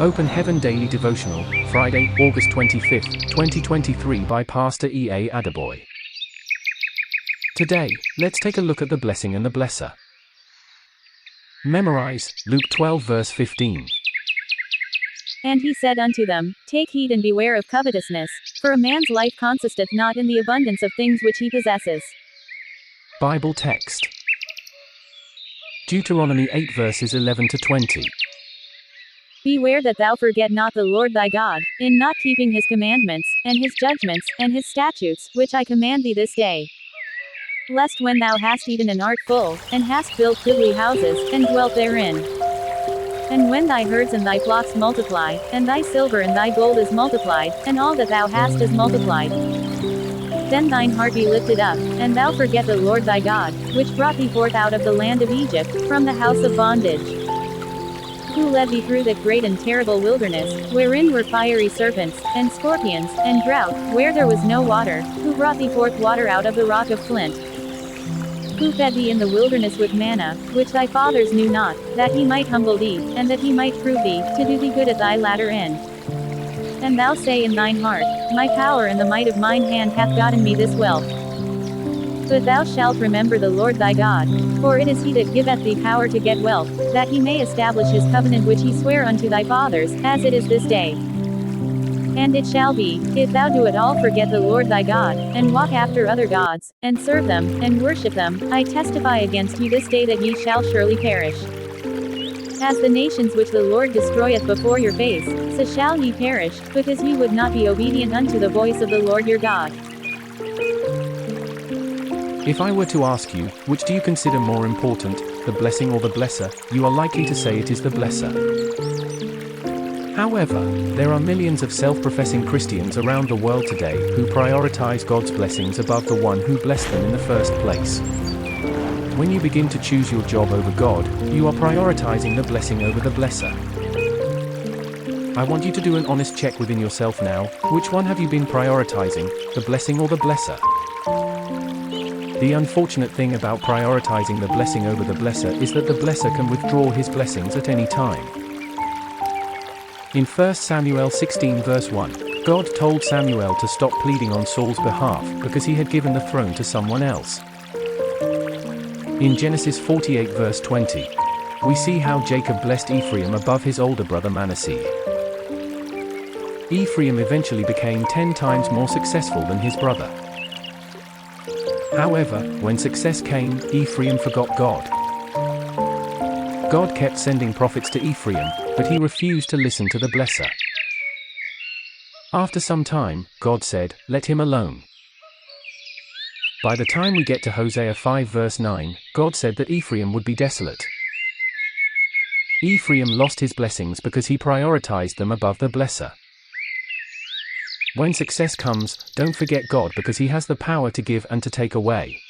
Open Heaven Daily Devotional, Friday, August 25th, 2023 by Pastor E.A Adeboye. Today, let's take a look at the blessing and the blesser. Memorize, Luke 12 verse 15. And he said unto them, Take heed and beware of covetousness, for a man's life consisteth not in the abundance of things which he possesses. Bible text. Deuteronomy 8 verses 11 to 20. Beware that thou forget not the Lord thy God, in not keeping his commandments, and his judgments, and his statutes, which I command thee this day. Lest when thou hast eaten and art full, and hast built goodly houses, and dwelt therein, and when thy herds and thy flocks multiply, and thy silver and thy gold is multiplied, and all that thou hast is multiplied, then thine heart be lifted up, and thou forget the Lord thy God, which brought thee forth out of the land of Egypt, from the house of bondage, who led thee through that great and terrible wilderness, wherein were fiery serpents, and scorpions, and drought, where there was no water, who brought thee forth water out of the rock of flint, who fed thee in the wilderness with manna, which thy fathers knew not, that he might humble thee, and that he might prove thee, to do thee good at thy latter end. And thou say in thine heart, My power and the might of mine hand hath gotten me this wealth. But thou shalt remember the Lord thy God, for it is he that giveth thee power to get wealth, that he may establish his covenant which he sware unto thy fathers, as it is this day. And it shall be, if thou do at all forget the Lord thy God, and walk after other gods, and serve them, and worship them, I testify against you this day that ye shall surely perish. As the nations which the Lord destroyeth before your face, so shall ye perish, because ye would not be obedient unto the voice of the Lord your God. If I were to ask you, which do you consider more important, the blessing or the blesser, you are likely to say it is the blesser. However, there are millions of self-professing Christians around the world today who prioritize God's blessings above the one who blessed them in the first place. When you begin to choose your job over God, you are prioritizing the blessing over the blesser. I want you to do an honest check within yourself now. Which one have you been prioritizing, the blessing or the blesser? The unfortunate thing about prioritizing the blessing over the blesser is that the blesser can withdraw his blessings at any time. In 1 Samuel 16 verse 1, God told Samuel to stop pleading on Saul's behalf because he had given the throne to someone else. In Genesis 48 verse 20, we see how Jacob blessed Ephraim above his older brother Manasseh. Ephraim eventually became 10 times more successful than his brother. However, when success came, Ephraim forgot God. God kept sending prophets to Ephraim, but he refused to listen to the blesser. After some time, God said, Let him alone. By the time we get to Hosea 5 verse 9, God said that Ephraim would be desolate. Ephraim lost his blessings because he prioritized them above the blesser. When success comes, don't forget God because he has the power to give and to take away.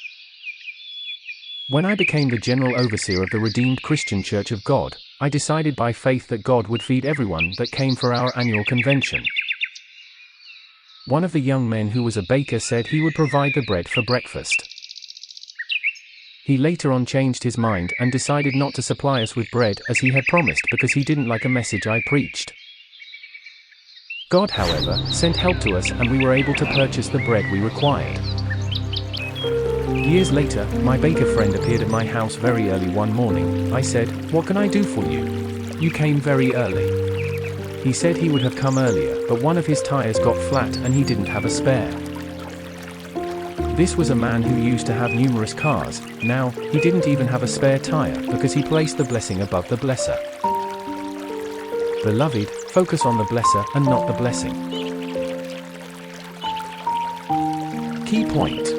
When I became the general overseer of the Redeemed Christian Church of God, I decided by faith that God would feed everyone that came for our annual convention. One of the young men who was a baker said he would provide the bread for breakfast. He later on changed his mind and decided not to supply us with bread as he had promised because he didn't like a message I preached. God, however, sent help to us and we were able to purchase the bread we required. Years later, my baker friend appeared at my house very early one morning. I said, What can I do for you? You came very early. He said he would have come earlier, but one of his tires got flat and he didn't have a spare. This was a man who used to have numerous cars. Now, he didn't even have a spare tire because he placed the blessing above the blesser. Beloved, focus on the blesser and not the blessing. Key point.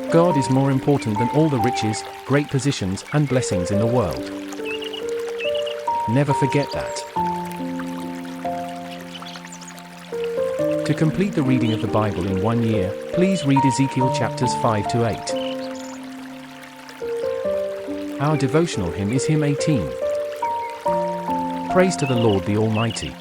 God is more important than all the riches, great positions, and blessings in the world. Never forget that. To complete the reading of the Bible in 1 year, please read Ezekiel chapters 5 to 8. Our devotional hymn is hymn 18. Praise to the Lord the Almighty.